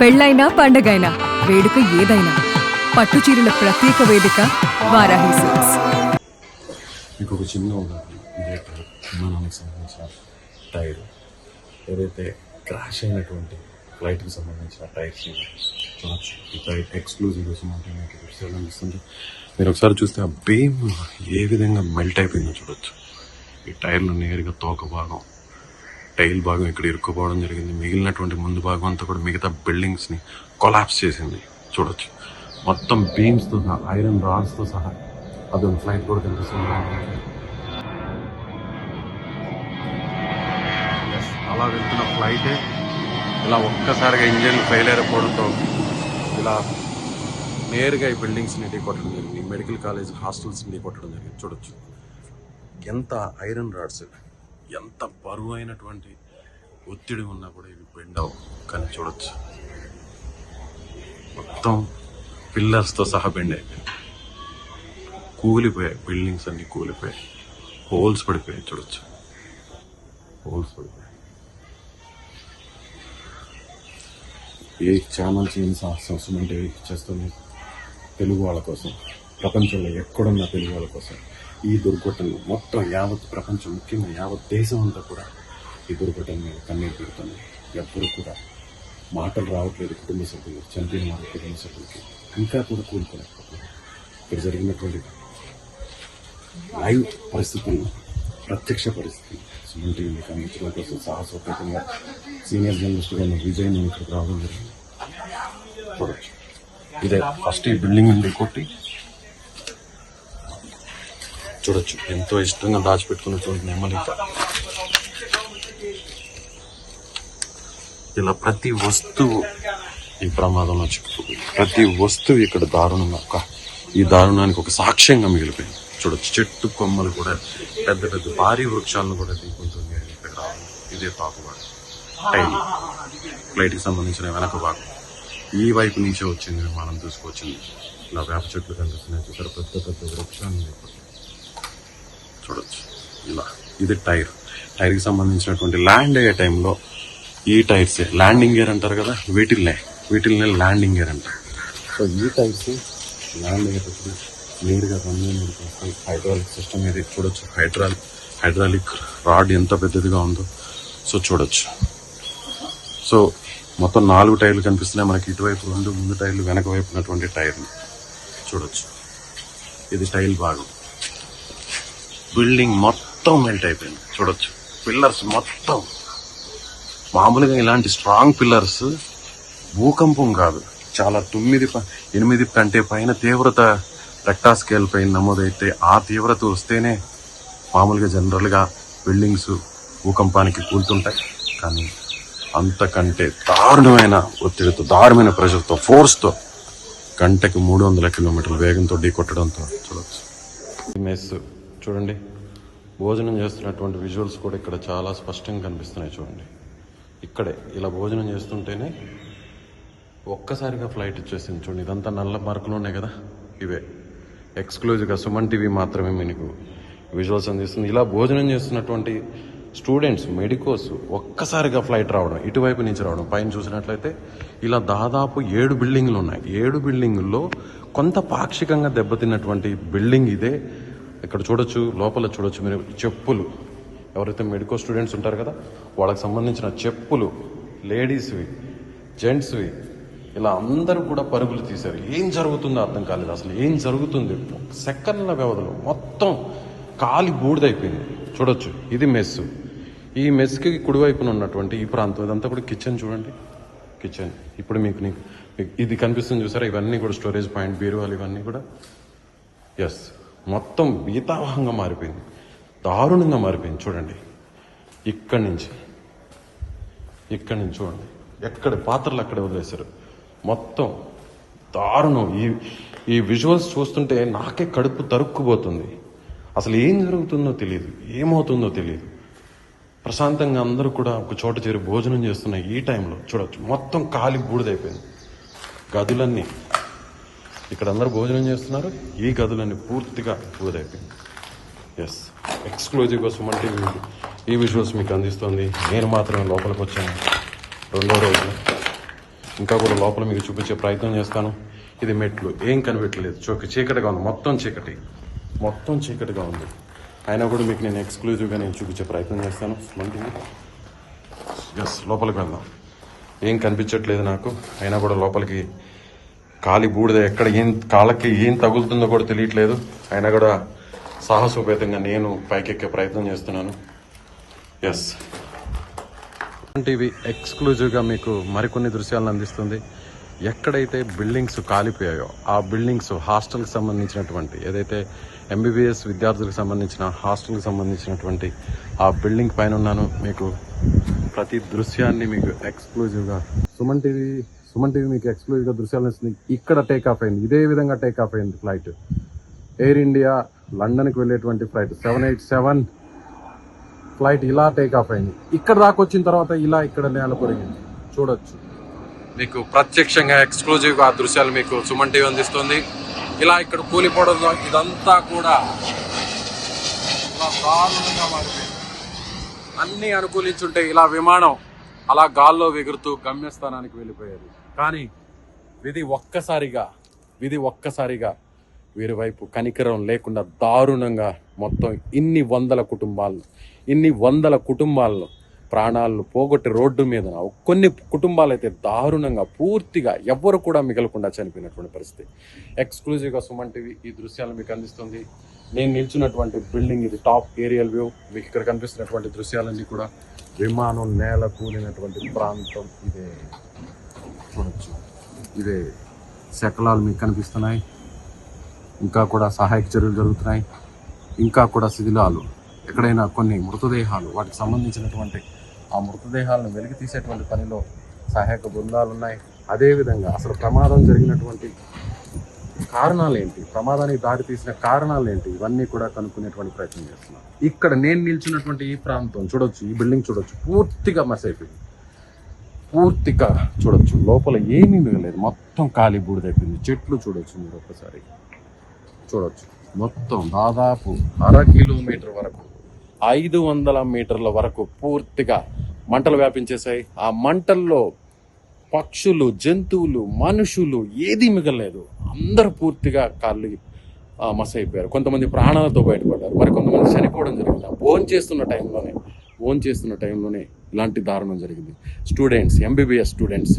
పెళ్ళైనా పండగైనా వేడుక ఏదైనా పట్టు చీరల ప్రత్యేక వేదిక వారాహి సిల్క్స్. ఇంకొక చిన్న విమానానికి సంబంధించిన టైర్ ఏదైతే క్రాష్ అయినటువంటి ఫ్లైట్కి సంబంధించిన టైర్స్ చూడొచ్చు. ఈ టైర్ ఎక్స్క్లూజివ్ ఇస్తుంది. మీరు ఒకసారి చూస్తే ఆ బీమ్ ఏ విధంగా మెల్ట్ అయిపోయిందో చూడొచ్చు. ఈ టైర్లు నేరుగా తోక భాగం, టైల్ భాగం ఇక్కడ ఇరుక్కుపోవడం జరిగింది. మిగిలినటువంటి ముందు భాగం అంతా కూడా మిగతా బిల్డింగ్స్ని కొలాప్స్ చేసింది చూడొచ్చు. మొత్తం బీమ్స్తో సహా, ఐరన్ రాడ్స్తో సహా అదొక ఫ్లైట్ కూడా కనిపిస్తుంది. అలా వెళ్తున్న ఫ్లైటే ఇలా ఒక్కసారిగా ఇంజన్ ఫెయిల్ అయిపోవడంతో ఇలా నేరుగా ఈ బిల్డింగ్స్ని ఢీకొట్టడం జరిగింది. మెడికల్ కాలేజ్ హాస్టల్స్ని ఢీకొట్టడం జరిగింది చూడొచ్చు. ఎంత ఐరన్ రాడ్స్, ఎంత బరువు అయినటువంటి ఒత్తిడి ఉన్నా కూడా ఇవి బెండ్ అవ్వవు. కానీ చూడొచ్చు, మొత్తం పిల్లర్స్తో సహా బెండ్ అయిపోయింది. కూలిపోయాయి, బిల్డింగ్స్ అన్ని కూలిపోయాయి, హోల్స్ పడిపోయాయి చూడొచ్చు. హోల్స్ పడిపోయాయి. ఏ ఛానల్ చేయని సాహసం అంటే చేస్తుంది తెలుగు వాళ్ళ కోసం, ప్రపంచంలో ఎక్కడున్న తెలుగు వాళ్ళ కోసం. ఈ దుర్ఘటనలు మొత్తం యావత్ ప్రపంచం, ముఖ్యంగా యావత్ దేశం అంతా కూడా ఈ దుర్ఘటన మీద కన్నీరు పెడుతుంది. ఎవ్వరు కూడా మాటలు రావట్లేదు కుటుంబ సభ్యులు, చనిపోయిన వారి కుటుంబ సభ్యులకి. ఇంకా కూడా కూడుకోలేకపోతున్నారు. ఇక్కడ జరిగినటువంటి లైవ్ పరిస్థితులను, ప్రత్యక్ష పరిస్థితులు సుమన్ టీవీ మీకు అందించడం కోసం సాహసోపేతంగా సీనియర్ జర్నలిస్ట్గా ఉన్న విజయ్ నేను ఇక్కడికి రావడం జరిగింది. చూడొచ్చు, ఇదే ఫస్ట్ ఈ బిల్డింగ్ నుండి కొట్టి చూడొచ్చు. ఎంతో ఇష్టంగా దాచిపెట్టుకున్నటువంటి నెమ్మది. ఇలా ప్రతి వస్తువు ఈ ప్రమాదంలో చిక్కుపోయింది. ప్రతి వస్తువు ఇక్కడ దారుణంగా, ఈ దారుణానికి ఒక సాక్ష్యంగా మిగిలిపోయింది చూడొచ్చు. చెట్టు కొమ్మలు కూడా, పెద్ద పెద్ద భారీ వృక్షాలను కూడా ఢీకొంటుంది ఇక్కడ రావడం. ఇదే తాకుబాటు టైం ఫ్లైట్కి సంబంధించిన వెనక భాగం. ఈ వైపు నుంచే వచ్చింది విమానం తీసుకొచ్చింది. ఇలా వేప చెట్లు కనిపిస్తున్నాయి చూసారు, పెద్ద పెద్ద వృక్షాన్ని చూడొచ్చు. ఇలా ఇది టైర్కి సంబంధించినటువంటి ల్యాండ్ అయ్యే టైంలో ఈ టైర్స్ ల్యాండింగ్ గేర్ అంటారు కదా, వీటిల్ని ల్యాండింగ్ గేర్ అంటారు. సో ఈ టైర్స్ ల్యాండ్ అయ్యేటప్పుడు నేరుగా హైడ్రాలిక్ సిస్టమ్ ఇది చూడొచ్చు. హైడ్రాలిక్ రాడ్ ఎంత పెద్దదిగా ఉందో సో చూడొచ్చు. సో మొత్తం 4 టైర్లు కనిపిస్తున్నాయి మనకి. ఇటువైపు 2 ముందు టైర్లు, వెనక వైపు ఉన్నటువంటి టైర్లు చూడొచ్చు. ఇది టైల్ భాగం. బిల్డింగ్ మొత్తం మెల్ట్ అయిపోయింది చూడొచ్చు. పిల్లర్స్ మొత్తం, మామూలుగా ఇలాంటి స్ట్రాంగ్ పిల్లర్స్ భూకంపం కాదు, చాలా 9-8 కంటే పైన తీవ్రత రెక్టార్ స్కేల్ పైన నమోదైతే ఆ తీవ్రత వస్తేనే మామూలుగా జనరల్గా బిల్డింగ్స్ భూకంపానికి కూలుతుంటాయి. కానీ అంతకంటే దారుణమైన ఒత్తిడితో, దారుణమైన ప్రెషర్తో, ఫోర్స్తో గంటకి 300 కిలోమీటర్ల వేగంతో ఢీకొట్టడంతో చూడవచ్చు. మెస్ చూడండి, భోజనం చేస్తున్నటువంటి విజువల్స్ కూడా ఇక్కడ చాలా స్పష్టంగా కనిపిస్తున్నాయి చూడండి. ఇక్కడే ఇలా భోజనం చేస్తుంటేనే ఒక్కసారిగా ఫ్లైట్ వచ్చేసింది చూడండి. ఇదంతా నల్ల మార్కులు ఉన్నాయి కదా, ఇవే ఎక్స్క్లూజివ్గా సుమన్ టీవీ మాత్రమే మీకు విజువల్స్ అందిస్తుంది. ఇలా భోజనం చేస్తున్నటువంటి స్టూడెంట్స్, మెడికోస్ ఒక్కసారిగా ఫ్లైట్ రావడం, ఇటువైపు నుంచి రావడం. పైన చూసినట్లయితే ఇలా దాదాపు 7 బిల్డింగ్లు ఉన్నాయి. 7 బిల్డింగుల్లో కొంత పాక్షికంగా దెబ్బతిన్నటువంటి బిల్డింగ్ ఇదే. ఇక్కడ చూడొచ్చు, లోపల చూడొచ్చు మీరు చెప్పులు, ఎవరైతే మెడికో స్టూడెంట్స్ ఉంటారు కదా వాళ్ళకి సంబంధించిన చెప్పులు, లేడీస్వి, జెంట్స్వి, ఇలా అందరూ కూడా పరుగులు తీశారు. ఏం జరుగుతుందో అర్థం కాలేదు. అసలు ఏం జరుగుతుంది, సెకండ్ల వ్యవధిలో మొత్తం కాలి బూడిదైపోయింది చూడొచ్చు. ఇది మెస్. ఈ మెస్కి కుడివైపున ఉన్నటువంటి ఈ ప్రాంతం ఇదంతా కూడా కిచెన్ చూడండి. కిచెన్ ఇప్పుడు మీకు ఇది కనిపిస్తుంది చూసారా, ఇవన్నీ కూడా స్టోరేజ్ పాయింట్, బీరువాలు, ఇవన్నీ కూడా ఎస్ మొత్తం భీతావహంగా మారిపోయింది, దారుణంగా మారిపోయింది చూడండి. ఇక్కడి నుంచి చూడండి, ఎక్కడ పాత్రలు అక్కడే వదిలేశారు. మొత్తం దారుణం. ఈ విజువల్స్ చూస్తుంటే నాకే కడుపు తరుక్కుపోతుంది. అసలు ఏం జరుగుతుందో తెలియదు, ఏమవుతుందో తెలియదు. ప్రశాంతంగా అందరూ కూడా ఒక చోట చేరి భోజనం చేస్తున్న ఈ టైంలో చూడొచ్చు, మొత్తం కాలి బూడిదైపోయింది. గదులన్నీ, ఇక్కడ అందరూ భోజనం చేస్తున్నారు, ఈ గదులన్నీ పూర్తిగా బూడిదైపోయింది. ఎస్, ఎక్స్క్లూజివ్గా సుమన్ టీవీ ఈ విజువల్స్ మీకు అందిస్తుంది. నేను మాత్రమే లోపలికి వచ్చాను 2వ రోజు. ఇంకా కూడా లోపల మీకు చూపించే ప్రయత్నం చేస్తాను. ఇది మెట్లు, ఏం కనిపెట్టలేదు, చీకటిగా ఉంది, మొత్తం చీకటిగా ఉంది. అయినా కూడా మీకు నేను ఎక్స్క్లూజివ్గా నేను చూపించే ప్రయత్నం చేస్తాను. ఎస్, లోపలికి వెళ్దాం. ఏం కనిపించట్లేదు నాకు, అయినా కూడా లోపలికి కాలి బూడిద ఎక్కడ కాళ్ళకి ఏం తగులుతుందో కూడా తెలియట్లేదు. అయినా కూడా సాహసోపేతంగా నేను పైకెక్కే ప్రయత్నం చేస్తున్నాను. ఎస్, టీవీ ఎక్స్క్లూజివ్గా మీకు మరికొన్ని దృశ్యాలను అందిస్తుంది. ఎక్కడైతే బిల్డింగ్స్ కాలిపోయాయో ఆ బిల్డింగ్స్ హాస్టల్కి సంబంధించినటువంటి, ఏదైతే ఎంబీబీఎస్ విద్యార్థులకు సంబంధించిన హాస్టల్కి సంబంధించినటువంటి ఆ బిల్డింగ్ పైన ఉన్నాను. మీకు ప్రతి దృశ్యాన్ని మీకు ఎక్స్క్లూజివ్గా సుమన్ టీవీ మీకు ఎక్స్క్లూజివ్గా దృశ్యాలను ఇస్తుంది. ఇక్కడ టేక్ ఆఫ్ అయింది, ఇదే విధంగా టేక్ ఆఫ్ అయింది ఫ్లైట్. ఎయిర్ ఇండియా లండన్కి వెళ్ళేటువంటి ఫ్లైట్ 787 ఫ్లైట్ ఇలా టేక్ ఆఫ్ అయింది. ఇక్కడ దాకా వచ్చిన తర్వాత ఇలా ఇక్కడ నేల కొరిగింది. చూడొచ్చు మీకు ప్రత్యక్షంగా ఎక్స్క్లూజివ్గా ఆ దృశ్యాలు మీకు సుమన్ టీవీ అందిస్తుంది. ఇలా ఇక్కడ కూలిపోవడం ఇదంతా కూడా ఇలా దారుణంగా మారిపోయింది. అన్నీ అనుకూలించుంటే ఇలా విమానం అలా గాల్లో ఎగురుతూ గమ్యస్థానానికి వెళ్ళిపోయేది. కానీ విధి ఒక్కసారిగా వీరి వైపు కనికరం లేకుండా దారుణంగా మొత్తం ఇన్ని వందల కుటుంబాలను ప్రాణాలను పోగొట్టి రోడ్డు మీద కొన్ని కుటుంబాలు అయితే దారుణంగా పూర్తిగా ఎవ్వరు కూడా మిగలకుండా చనిపోయినటువంటి పరిస్థితి. ఎక్స్క్లూజివ్గా సుమన్ టీవీ ఈ దృశ్యాలు మీకు అందిస్తుంది. నేను నిల్చున్నటువంటి బిల్డింగ్ ఇది టాప్ ఏరియల్ వ్యూ. మీకు ఇక్కడ కనిపిస్తున్నటువంటి దృశ్యాలన్నీ కూడా విమానం నేల కూలినటువంటి ప్రాంతం. ఇదే చూడొచ్చు, ఇదే శకలాలు మీకు కనిపిస్తున్నాయి. ఇంకా కూడా సహాయక చర్యలు జరుగుతున్నాయి. ఇంకా కూడా శిథిలాలు, ఎక్కడైనా కొన్ని మృతదేహాలు, వాటికి సంబంధించినటువంటి ఆ మృతదేహాలను వెలికి తీసేటువంటి పనిలో సహాయక బృందాలు ఉన్నాయి. అదేవిధంగా అసలు ప్రమాదం జరిగినటువంటి కారణాలు ఏంటి, ప్రమాదానికి దారి తీసిన కారణాలు ఏంటి, ఇవన్నీ కూడా కనుక్కునేటువంటి ప్రయత్నం చేస్తున్నాం. ఇక్కడ నేను నిల్చున్నటువంటి ఈ ప్రాంతం చూడొచ్చు, ఈ బిల్డింగ్ చూడొచ్చు, పూర్తిగా మస్ అయిపోయింది. పూర్తిగా చూడొచ్చు, లోపల ఏమీ మిగలేదు, మొత్తం ఖాళీ బూడిదైపోయింది. చెట్లు చూడొచ్చు, మీరు ఒక్కసారి చూడొచ్చు. మొత్తం దాదాపు 1/2 కిలోమీటర్ వరకు 500 మీటర్ల వరకు పూర్తిగా మంటలు వ్యాపించేశాయి. ఆ మంటల్లో పక్షులు, జంతువులు, మనుషులు ఏదీ మిగలలేదు. అందరూ పూర్తిగా కాళ్ళు మస్ అయిపోయారు. కొంతమంది ప్రాణాలతో బయటపడ్డారు, మరి కొంతమంది చనిపోవడం జరిగింది. భోజనం చేస్తున్న టైంలోనే ఇలాంటి దారుణం జరిగింది. స్టూడెంట్స్, ఎంబీబీఎస్ స్టూడెంట్స్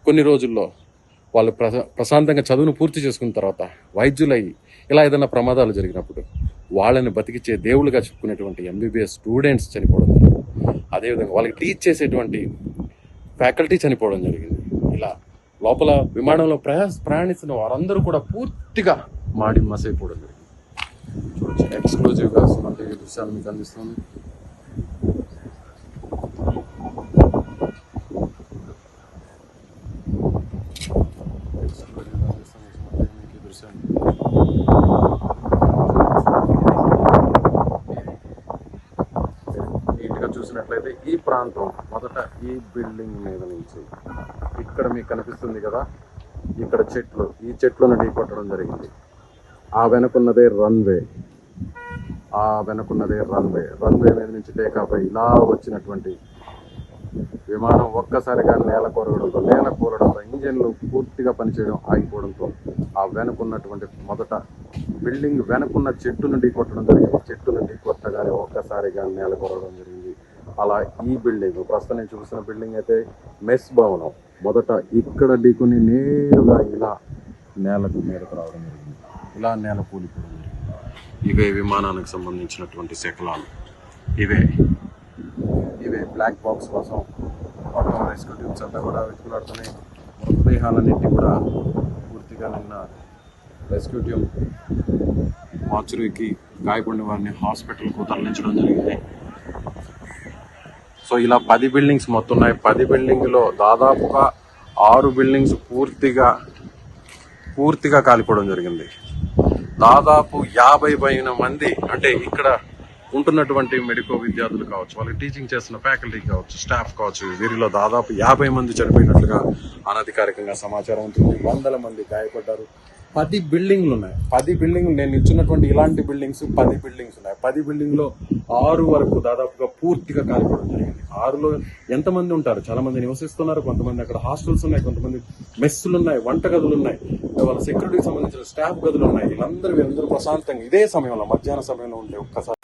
కొన్ని రోజుల్లో వాళ్ళు ప్రశాంతంగా చదువును పూర్తి చేసుకున్న తర్వాత వైద్యులై ఇలా ఏదైనా ప్రమాదాలు జరిగినప్పుడు వాళ్ళని బతికిచ్చే దేవుళ్ళుగా చెప్పుకునేటువంటి ఎంబీబీఎస్ స్టూడెంట్స్ చనిపోవడం జరిగింది. అదేవిధంగా వాళ్ళకి టీచ్ చేసేటువంటి ఫ్యాకల్టీ చనిపోవడం జరిగింది. ఇలా లోపల విమానంలో ప్రయాణిస్తున్న వారందరూ కూడా పూర్తిగా మాడి మసైపోవడం జరిగింది. చూడొచ్చు, ఎక్స్క్లూజివ్గా సుమన్ టీవీ దృశ్యాలు మీకు అందిస్తుంది. నీట్గా చూసినట్లయితే ఈ ప్రాంతం మొదట ఈ బిల్డింగ్ మీద నుంచి ఇక్కడ మీకు కనిపిస్తుంది కదా, ఇక్కడ చెట్లు, ఈ చెట్లను ఢీకొట్టడం జరిగింది. ఆ వెనుకున్నదే రన్వే మీద నుంచి టేకాఫ్ అయ్యి ఇలా వచ్చినటువంటి విమానం ఒక్కసారిగా నేల కూలడంతో ఇంజన్లు పూర్తిగా పనిచేయడం ఆగిపోవడంతో ఆ వెనుకున్నటువంటి మొదట బిల్డింగ్ వెనుకున్న చెట్టును ఢీకొట్టడం జరిగింది. చెట్టును ఢీకొట్టగానే ఒక్కసారిగా నేల కూలడం జరిగింది. అలా ఈ బిల్డింగ్, ప్రస్తుతం నేను చూసిన బిల్డింగ్ అయితే మెస్ భవనం, మొదట ఇక్కడ ఢీకొని నేరుగా ఇలా నేలకు మీదకు రావడం జరిగింది. ఇలా నేల కూలిపోవడం జరిగింది. ఇవే విమానానికి సంబంధించినటువంటి శకలాలు. ఇవే బ్లాక్ బాక్స్ కోసం మొత్తం రెస్క్యూ టీమ్స్ అంతా కూడా వెతుకులాడుతున్నాయి. మృతదేహాలన్నింటినీ కూడా పూర్తిగా నిన్న రెస్క్యూ టీమ్ మార్చురీకి గాయపడిన వారిని హాస్పిటల్కు తరలించడం జరిగింది. సో ఇలా 10 బిల్డింగ్స్ మొత్తం ఉన్నాయి. 10 బిల్డింగ్లో దాదాపుగా 6 బిల్డింగ్స్ పూర్తిగా కాలిపోవడం జరిగింది. దాదాపు 50 పైన మంది, అంటే ఇక్కడ ఉంటున్నటువంటి మెడికో విద్యార్థులు కావచ్చు, వాళ్ళకి టీచింగ్ చేస్తున్న ఫ్యాకల్టీ కావచ్చు, స్టాఫ్ కావచ్చు, వీరిలో దాదాపు 50 మంది చనిపోయినట్లుగా అనధికారికంగా సమాచారం ఉంటుంది. 100 మంది గాయపడ్డారు. 10 బిల్డింగ్లు ఉన్నాయి. 10 బిల్డింగ్ నేను ఇచ్చినటువంటి ఇలాంటి బిల్డింగ్స్ 10 బిల్డింగ్స్ ఉన్నాయి. 10 బిల్డింగ్ లో 6 వరకు దాదాపుగా పూర్తిగా కాలిపోవడం జరిగింది. 6లో ఎంతమంది ఉంటారు? చాలా మంది నివసిస్తున్నారు. కొంతమంది అక్కడ హాస్టల్స్ ఉన్నాయి, కొంతమంది మెస్సులు ఉన్నాయి, వంట గదులు ఉన్నాయి, వాళ్ళ సెక్యూరిటీకి సంబంధించిన స్టాఫ్ గదులు ఉన్నాయి. వీళ్ళందరూ ప్రశాంతంగా ఇదే సమయంలో మధ్యాహ్న సమయంలో ఉంటే ఒక్కసారి